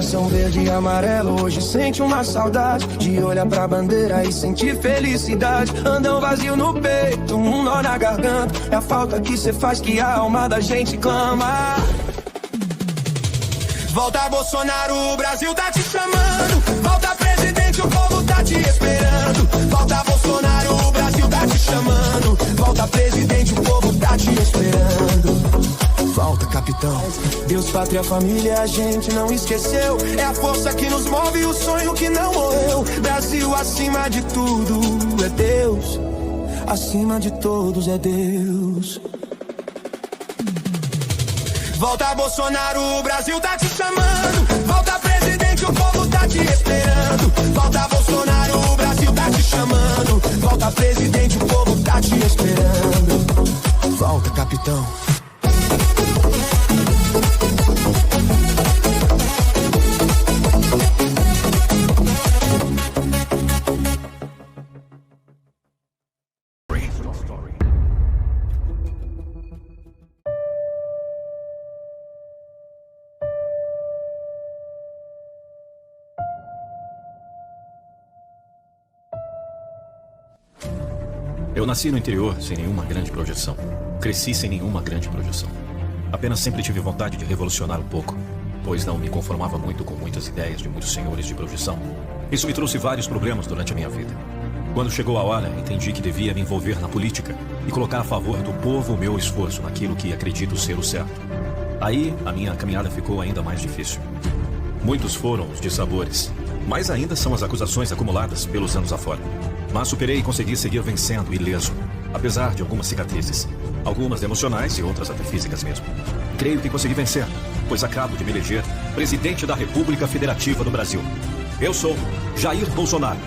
coração verde e amarelo hoje sente uma saudade de olhar pra bandeira e sentir felicidade. Andam vazio no peito, um nó na garganta. É a falta que cê faz que a alma da gente clama. Volta Bolsonaro, o Brasil tá te chamando. Volta presidente, o povo tá te esperando. Volta Bolsonaro, o Brasil tá te chamando. Volta presidente, o povo tá te esperando. Volta capitão. Deus, pátria, família, a gente não esqueceu. É a força que nos move e o sonho que não morreu. Brasil acima de tudo é Deus. Acima de todos é Deus. Volta Bolsonaro, o Brasil tá te chamando. Volta presidente, o povo tá te esperando. Volta Bolsonaro, o Brasil tá te chamando. Volta presidente, o povo tá te esperando. Volta capitão. Eu nasci no interior sem nenhuma grande projeção. Cresci sem nenhuma grande projeção. Apenas sempre tive vontade de revolucionar um pouco, pois não me conformava muito com muitas ideias de muitos senhores de projeção. Isso me trouxe vários problemas durante a minha vida. Quando chegou a hora, entendi que devia me envolver na política e colocar a favor do povo o meu esforço naquilo que acredito ser o certo. Aí, a minha caminhada ficou ainda mais difícil. Muitos foram os dissabores, mas ainda são as acusações acumuladas pelos anos afora. Mas superei e consegui seguir vencendo ileso, apesar de algumas cicatrizes. Algumas emocionais e outras até físicas mesmo. Creio que consegui vencer, pois acabo de me eleger presidente da República Federativa do Brasil. Eu sou Jair Bolsonaro.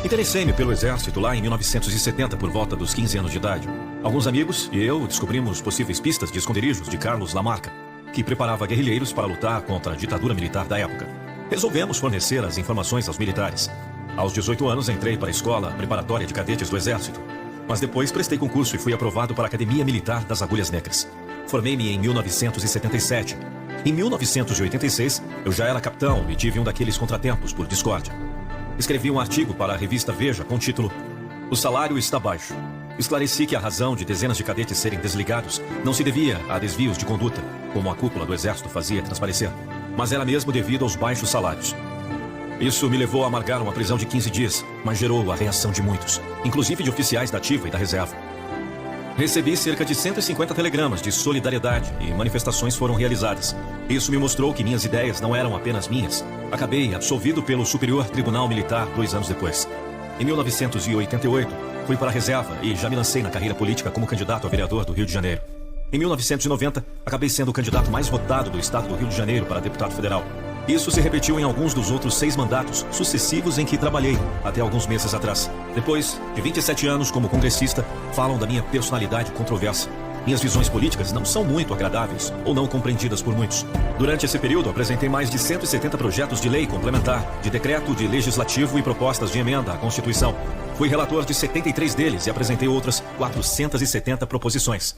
Interessei-me pelo exército lá em 1970, por volta dos 15 anos de idade. Alguns amigos e eu descobrimos possíveis pistas de esconderijos de Carlos Lamarca, que preparava guerrilheiros para lutar contra a ditadura militar da época. Resolvemos fornecer as informações aos militares. Aos 18 anos entrei para a escola preparatória de cadetes do exército, mas depois prestei concurso e fui aprovado para a Academia Militar das Agulhas Negras. Formei-me em 1977. Em 1986, eu já era capitão e tive um daqueles contratempos por discórdia. Escrevi um artigo para a revista Veja com o título "O salário está baixo". Esclareci que a razão de dezenas de cadetes serem desligados não se devia a desvios de conduta, como a cúpula do exército fazia transparecer, mas era mesmo devido aos baixos salários. Isso me levou a amargar uma prisão de 15 dias, mas gerou a reação de muitos, inclusive de oficiais da ativa e da reserva. Recebi cerca de 150 telegramas de solidariedade e manifestações foram realizadas. Isso me mostrou que minhas ideias não eram apenas minhas. Acabei absolvido pelo Superior Tribunal Militar 2 anos depois. Em 1988, fui para a reserva e já me lancei na carreira política como candidato a vereador do Rio de Janeiro. Em 1990, acabei sendo o candidato mais votado do estado do Rio de Janeiro para deputado federal. Isso se repetiu em alguns dos outros 6 mandatos sucessivos em que trabalhei, até alguns meses atrás. Depois de 27 anos como congressista, falam da minha personalidade controversa. Minhas visões políticas não são muito agradáveis ou não compreendidas por muitos. Durante esse período, apresentei mais de 170 projetos de lei complementar, de decreto, de legislativo e propostas de emenda à Constituição. Fui relator de 73 deles e apresentei outras 470 proposições.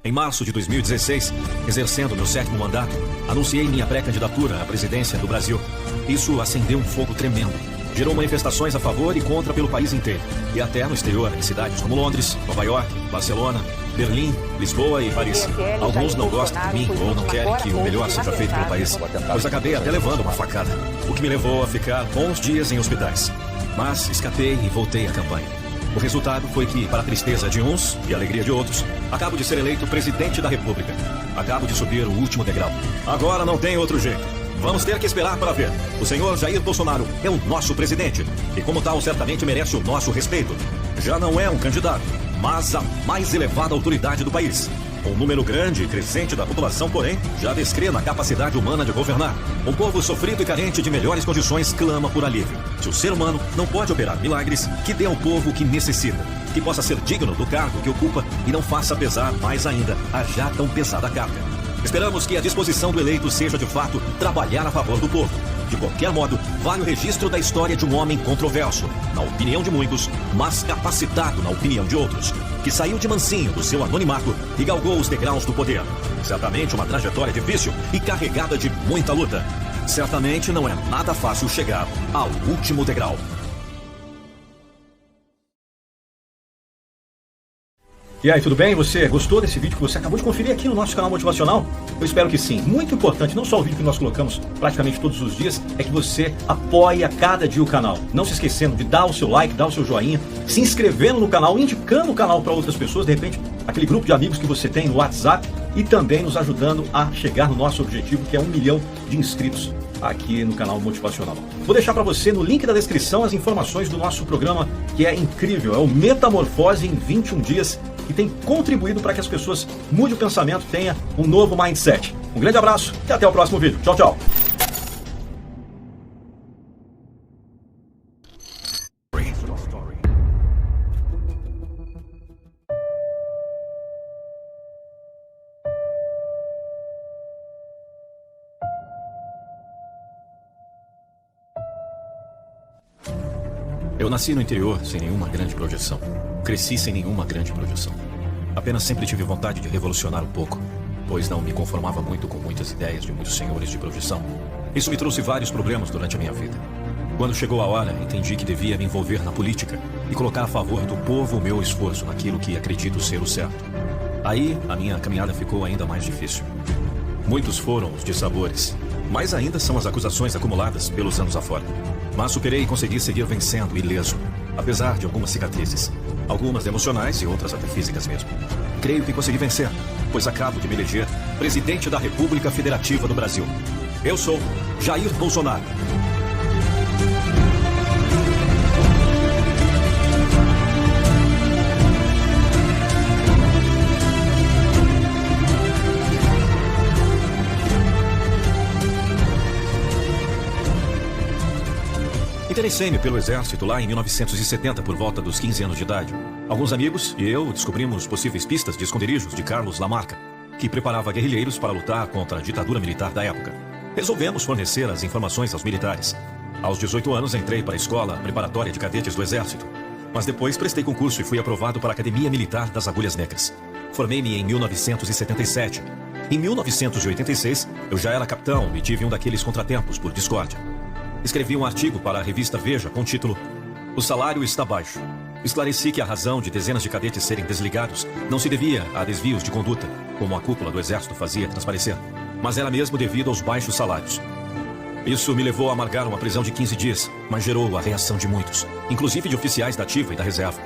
Em março de 2016, exercendo meu 7º mandato, anunciei minha pré-candidatura à presidência do Brasil. Isso acendeu um fogo tremendo. Gerou manifestações a favor e contra pelo país inteiro. E até no exterior, em cidades como Londres, Nova York, Barcelona, Berlim, Lisboa e Paris. Alguns não gostam de mim ou não querem que o melhor seja feito pelo país, pois acabei até levando uma facada, o que me levou a ficar bons dias em hospitais. Mas escapei e voltei à campanha. O resultado foi que, para a tristeza de uns e a alegria de outros, acabo de ser eleito presidente da República. Acabo de subir o último degrau. Agora não tem outro jeito. Vamos ter que esperar para ver. O senhor Jair Bolsonaro é o nosso presidente e, como tal, certamente merece o nosso respeito. Já não é um candidato, mas a mais elevada autoridade do país. Um número grande e crescente da população, porém, já descrê na capacidade humana de governar. Um povo sofrido e carente de melhores condições clama por alívio. Se o ser humano não pode operar milagres, que dê ao povo o que necessita. Que possa ser digno do cargo que ocupa e não faça pesar mais ainda a já tão pesada carga. Esperamos que a disposição do eleito seja, de fato, trabalhar a favor do povo. De qualquer modo, vale o registro da história de um homem controverso, na opinião de muitos, mas capacitado na opinião de outros, que saiu de mansinho do seu anonimato e galgou os degraus do poder. Certamente uma trajetória difícil e carregada de muita luta. Certamente não é nada fácil chegar ao último degrau. E aí, tudo bem? Você gostou desse vídeo que você acabou de conferir aqui no nosso canal motivacional? Eu espero que sim. Muito importante, não só o vídeo que nós colocamos praticamente todos os dias, é que você apoie a cada dia o canal. Não se esquecendo de dar o seu like, dar o seu joinha, se inscrevendo no canal, indicando o canal para outras pessoas, de repente, aquele grupo de amigos que você tem no WhatsApp, e também nos ajudando a chegar no nosso objetivo, que é 1 milhão de inscritos aqui no canal Motivacional. Vou deixar para você no link da descrição as informações do nosso programa, que é incrível, é o Metamorfose em 21 dias, que tem contribuído para que as pessoas mudem o pensamento, tenha um novo mindset. Um grande abraço e até o próximo vídeo. Tchau, tchau. Eu nasci no interior sem nenhuma grande projeção. Cresci sem nenhuma grande projeção. Apenas sempre tive vontade de revolucionar um pouco, pois não me conformava muito com muitas ideias de muitos senhores de projeção. Isso me trouxe vários problemas durante a minha vida. Quando chegou a hora, entendi que devia me envolver na política e colocar a favor do povo o meu esforço naquilo que acredito ser o certo. Aí, a minha caminhada ficou ainda mais difícil. Muitos foram os dissabores, mas ainda são as acusações acumuladas pelos anos afora. Mas superei e consegui seguir vencendo ileso, apesar de algumas cicatrizes. Algumas emocionais e outras até físicas mesmo. Creio que consegui vencer, pois acabo de me eleger presidente da República Federativa do Brasil. Eu sou Jair Bolsonaro. Interessei-me pelo exército lá em 1970, por volta dos 15 anos de idade. Alguns amigos e eu descobrimos possíveis pistas de esconderijos de Carlos Lamarca, que preparava guerrilheiros para lutar contra a ditadura militar da época. Resolvemos fornecer as informações aos militares. Aos 18 anos entrei para a escola preparatória de cadetes do exército, mas depois prestei concurso e fui aprovado para a Academia Militar das Agulhas Negras. Formei-me em 1977. Em 1986, eu já era capitão e tive um daqueles contratempos por discórdia. Escrevi um artigo para a revista Veja com o título "O salário está baixo". Esclareci que a razão de dezenas de cadetes serem desligados não se devia a desvios de conduta, como a cúpula do exército fazia transparecer, mas era mesmo devido aos baixos salários. Isso me levou a amargar uma prisão de 15 dias, mas gerou a reação de muitos, inclusive de oficiais da ativa e da reserva.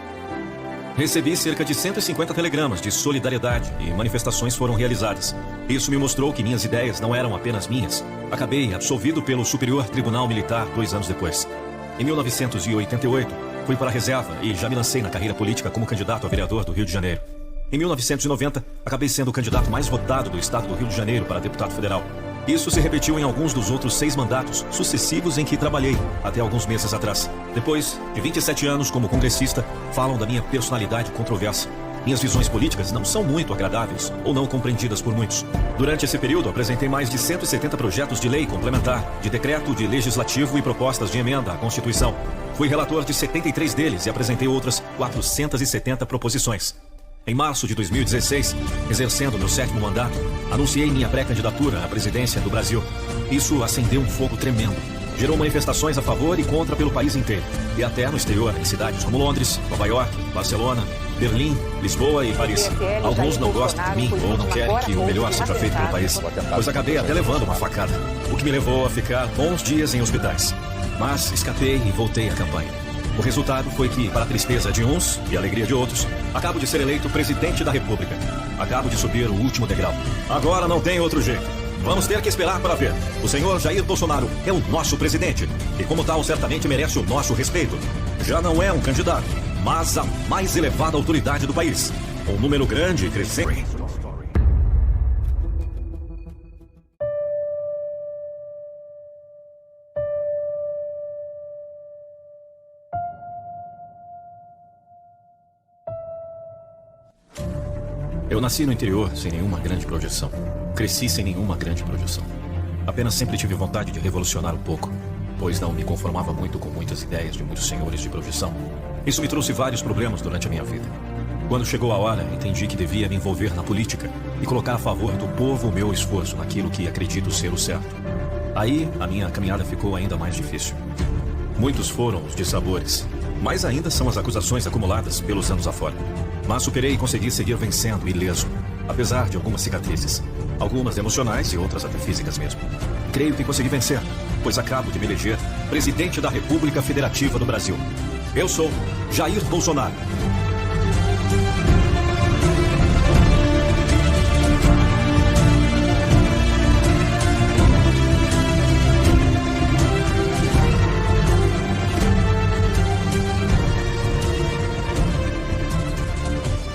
Recebi cerca de 150 telegramas de solidariedade e manifestações foram realizadas. Isso me mostrou que minhas ideias não eram apenas minhas. Acabei absolvido pelo Superior Tribunal Militar 2 anos depois. Em 1988, fui para a reserva e já me lancei na carreira política como candidato a vereador do Rio de Janeiro. Em 1990, acabei sendo o candidato mais votado do estado do Rio de Janeiro para deputado federal. Isso se repetiu em alguns dos outros 6 mandatos sucessivos em que trabalhei, até alguns meses atrás. Depois de 27 anos como congressista, falam da minha personalidade controversa. Minhas visões políticas não são muito agradáveis ou não compreendidas por muitos. Durante esse período, apresentei mais de 170 projetos de lei complementar, de decreto, de legislativo e propostas de emenda à Constituição. Fui relator de 73 deles e apresentei outras 470 proposições. Em março de 2016, exercendo meu 7º mandato, anunciei minha pré-candidatura à presidência do Brasil. Isso acendeu um fogo tremendo. Gerou manifestações a favor e contra pelo país inteiro. E até no exterior, em cidades como Londres, Nova York, Barcelona, Berlim, Lisboa e Paris. Alguns não gostam de mim ou não querem que o melhor seja feito pelo país, pois acabei até levando uma facada, o que me levou a ficar bons dias em hospitais. Mas escapei e voltei à campanha. O resultado foi que, para a tristeza de uns e a alegria de outros, acabo de ser eleito presidente da República. Acabo de subir o último degrau. Agora não tem outro jeito. Vamos ter que esperar para ver. O senhor Jair Bolsonaro é o nosso presidente e, como tal, certamente merece o nosso respeito. Já não é um candidato, mas a mais elevada autoridade do país. Um número grande e crescente. Eu nasci no interior sem nenhuma grande projeção. Cresci sem nenhuma grande projeção. Apenas sempre tive vontade de revolucionar um pouco, pois não me conformava muito com muitas ideias de muitos senhores de projeção. Isso me trouxe vários problemas durante a minha vida. Quando chegou a hora, entendi que devia me envolver na política e colocar a favor do povo o meu esforço naquilo que acredito ser o certo. Aí, a minha caminhada ficou ainda mais difícil. Muitos foram os dissabores, mas ainda são as acusações acumuladas pelos anos afora. Mas superei e consegui seguir vencendo ileso, apesar de algumas cicatrizes. Algumas emocionais e outras até físicas mesmo. Creio que consegui vencer, pois acabo de me eleger presidente da República Federativa do Brasil. Eu sou Jair Bolsonaro.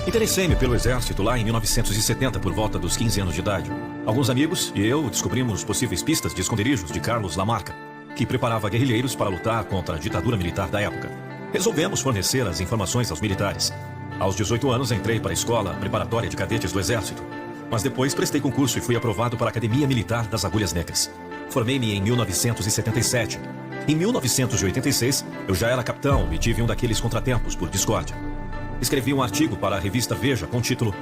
Interessei-me pelo exército lá em 1970, por volta dos 15 anos de idade. Alguns amigos e eu descobrimos possíveis pistas de esconderijos de Carlos Lamarca, que preparava guerrilheiros para lutar contra a ditadura militar da época. Resolvemos fornecer as informações aos militares. Aos 18 anos entrei para a escola preparatória de cadetes do exército, mas depois prestei concurso e fui aprovado para a Academia Militar das Agulhas Negras. Formei-me em 1977. Em 1986, eu já era capitão e tive um daqueles contratempos por discórdia. Escrevi um artigo para a revista Veja com o título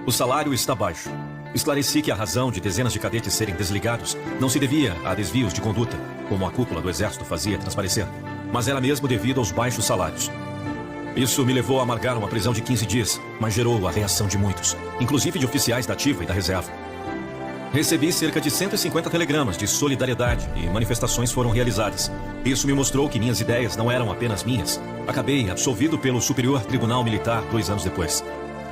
"O salário está baixo". Esclareci que a razão de dezenas de cadetes serem desligados não se devia a desvios de conduta, como a cúpula do exército fazia transparecer, mas era mesmo devido aos baixos salários. Isso me levou a amargar uma prisão de 15 dias, mas gerou a reação de muitos, inclusive de oficiais da ativa e da reserva. Recebi cerca de 150 telegramas de solidariedade e manifestações foram realizadas. Isso me mostrou que minhas ideias não eram apenas minhas. Acabei absolvido pelo Superior Tribunal Militar 2 anos depois.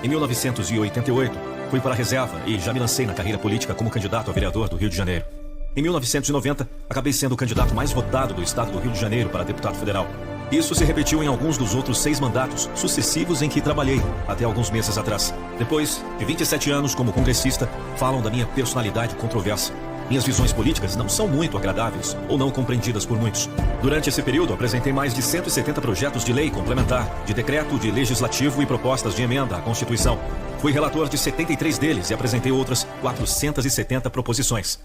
Em 1988, fui para a reserva e já me lancei na carreira política como candidato a vereador do Rio de Janeiro. Em 1990, acabei sendo o candidato mais votado do estado do Rio de Janeiro para deputado federal. Isso se repetiu em alguns dos outros 6 mandatos sucessivos em que trabalhei, até alguns meses atrás. Depois de 27 anos como congressista, falam da minha personalidade controversa. Minhas visões políticas não são muito agradáveis ou não compreendidas por muitos. Durante esse período, apresentei mais de 170 projetos de lei complementar, de decreto, de legislativo e propostas de emenda à Constituição. Fui relator de 73 deles e apresentei outras 470 proposições.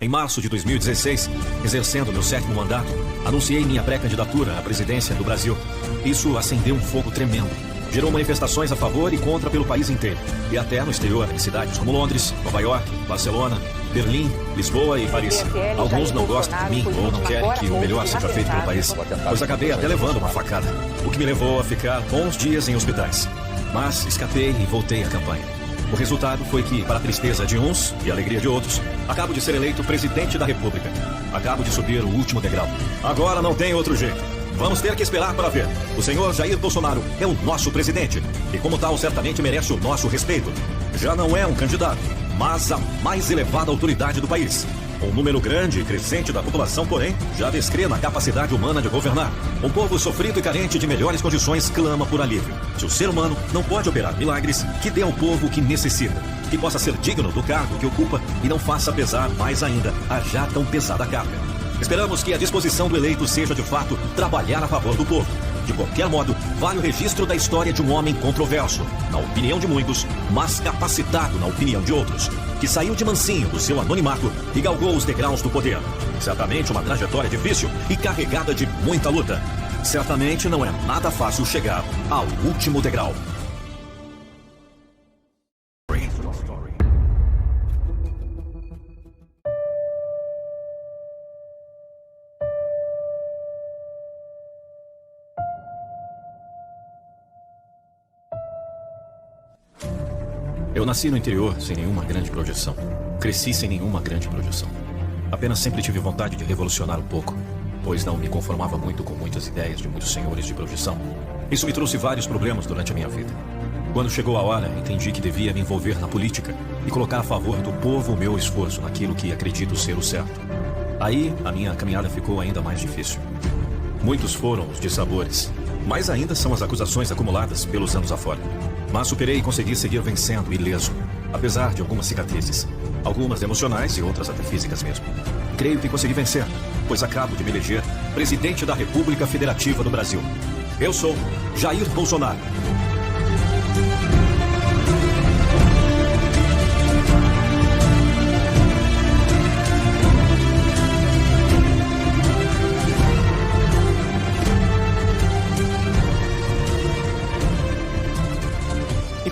Em março de 2016, exercendo meu 7º mandato, anunciei minha pré-candidatura à presidência do Brasil. Isso acendeu um fogo tremendo. Gerou manifestações a favor e contra pelo país inteiro. E até no exterior, em cidades como Londres, Nova York, Barcelona, Berlim, Lisboa e Paris. Alguns não gostam de mim ou não querem que o melhor seja feito pelo país, pois acabei até levando uma facada, o que me levou a ficar bons dias em hospitais. Mas escapei e voltei à campanha. O resultado foi que, para a tristeza de uns e a alegria de outros, acabo de ser eleito presidente da República. Acabo de subir o último degrau. Agora não tem outro jeito. Vamos ter que esperar para ver. O senhor Jair Bolsonaro é o nosso presidente. E como tal, certamente merece o nosso respeito. Já não é um candidato, mas a mais elevada autoridade do país. Um número grande e crescente da população, porém, já descrê na capacidade humana de governar. Um povo sofrido e carente de melhores condições clama por alívio. Se o ser humano não pode operar milagres, que dê ao povo o que necessita. Que possa ser digno do cargo que ocupa e não faça pesar mais ainda a já tão pesada carga. Esperamos que a disposição do eleito seja, de fato, trabalhar a favor do povo. De qualquer modo, vale o registro da história de um homem controverso, na opinião de muitos, mas capacitado na opinião de outros, que saiu de mansinho do seu anonimato e galgou os degraus do poder. Certamente uma trajetória difícil e carregada de muita luta. Certamente não é nada fácil chegar ao último degrau. Eu nasci no interior sem nenhuma grande projeção. Cresci sem nenhuma grande projeção. Apenas sempre tive vontade de revolucionar um pouco, pois não me conformava muito com muitas ideias de muitos senhores de projeção. Isso me trouxe vários problemas durante a minha vida. Quando chegou a hora, entendi que devia me envolver na política e colocar a favor do povo o meu esforço naquilo que acredito ser o certo. Aí, a minha caminhada ficou ainda mais difícil. Muitos foram os dissabores, mas ainda são as acusações acumuladas pelos anos afora. Mas superei e consegui seguir vencendo ileso, apesar de algumas cicatrizes. Algumas emocionais e outras até físicas mesmo. Creio que consegui vencer, pois acabo de me eleger presidente da República Federativa do Brasil. Eu sou Jair Bolsonaro.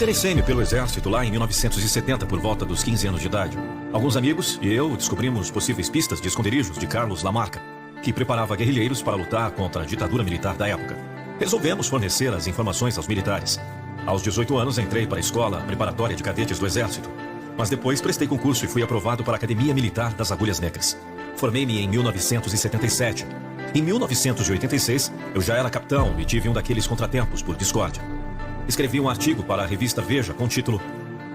Interessei-me pelo exército lá em 1970, por volta dos 15 anos de idade. Alguns amigos e eu descobrimos possíveis pistas de esconderijos de Carlos Lamarca, que preparava guerrilheiros para lutar contra a ditadura militar da época. Resolvemos fornecer as informações aos militares. Aos 18 anos entrei para a escola preparatória de cadetes do exército, mas depois prestei concurso e fui aprovado para a Academia Militar das Agulhas Negras. Formei-me em 1977. Em 1986, eu já era capitão e tive um daqueles contratempos por discórdia. Escrevi um artigo para a revista Veja com o título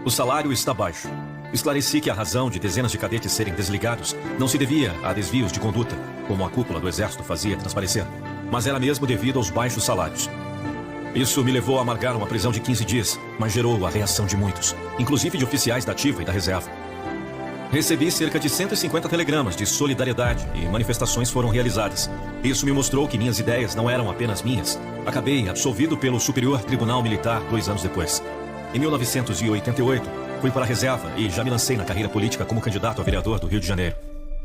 "O salário está baixo". Esclareci que a razão de dezenas de cadetes serem desligados não se devia a desvios de conduta, como a cúpula do exército fazia transparecer, mas era mesmo devido aos baixos salários. Isso me levou a amargar uma prisão de 15 dias, mas gerou a reação de muitos, inclusive de oficiais da ativa e da reserva. Recebi cerca de 150 telegramas de solidariedade e manifestações foram realizadas. Isso me mostrou que minhas ideias não eram apenas minhas. Acabei absolvido pelo Superior Tribunal Militar 2 anos depois. Em 1988, fui para a reserva e já me lancei na carreira política como candidato a vereador do Rio de Janeiro.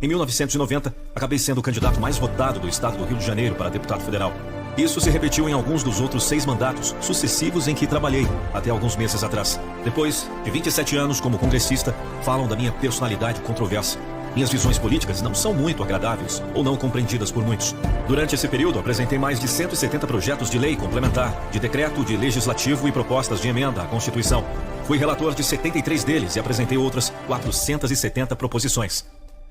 Em 1990, acabei sendo o candidato mais votado do estado do Rio de Janeiro para deputado federal. Isso se repetiu em alguns dos outros 6 mandatos sucessivos em que trabalhei, até alguns meses atrás. Depois de 27 anos como congressista, falam da minha personalidade controversa. Minhas visões políticas não são muito agradáveis ou não compreendidas por muitos. Durante esse período, apresentei mais de 170 projetos de lei complementar, de decreto, de legislativo e propostas de emenda à Constituição. Fui relator de 73 deles e apresentei outras 470 proposições.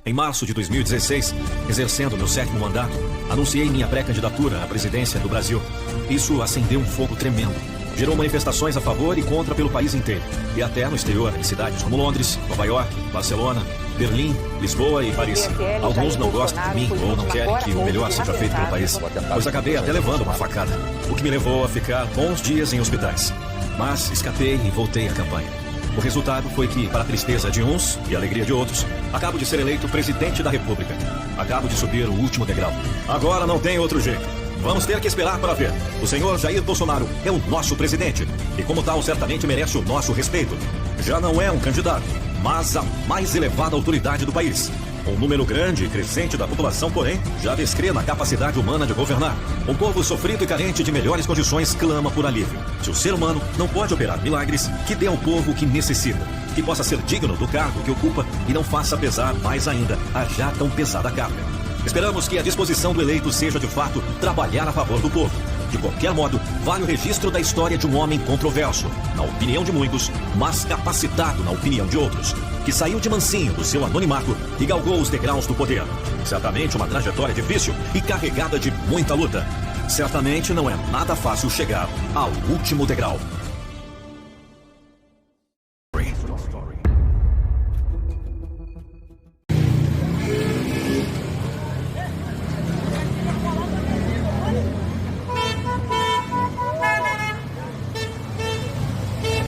Em março de 2016, exercendo meu 7º mandato, anunciei minha pré-candidatura à presidência do Brasil. Isso acendeu um fogo tremendo. Gerou manifestações a favor e contra pelo país inteiro. E até no exterior, em cidades como Londres, Nova York, Barcelona, Berlim, Lisboa e Paris. Alguns não gostam de mim ou não querem que o melhor seja feito pelo país, pois acabei até levando uma facada, o que me levou a ficar bons dias em hospitais. Mas escapei e voltei à campanha. O resultado foi que, para a tristeza de uns e a alegria de outros, acabo de ser eleito presidente da República. Acabo de subir o último degrau. Agora não tem outro jeito. Vamos ter que esperar para ver. O senhor Jair Bolsonaro é o nosso presidente. E como tal, certamente merece o nosso respeito. Já não é um candidato, mas a mais elevada autoridade do país. Um número grande e crescente da população, porém, já descrê na capacidade humana de governar. Um povo sofrido e carente de melhores condições clama por alívio. Se o ser humano não pode operar milagres, que dê ao povo o que necessita. Que possa ser digno do cargo que ocupa e não faça pesar mais ainda a já tão pesada carga. Esperamos que a disposição do eleito seja, de fato, trabalhar a favor do povo. De qualquer modo, vale o registro da história de um homem controverso, na opinião de muitos, mas capacitado na opinião de outros, que saiu de mansinho do seu anonimato e galgou os degraus do poder. Certamente uma trajetória difícil e carregada de muita luta. Certamente não é nada fácil chegar ao último degrau.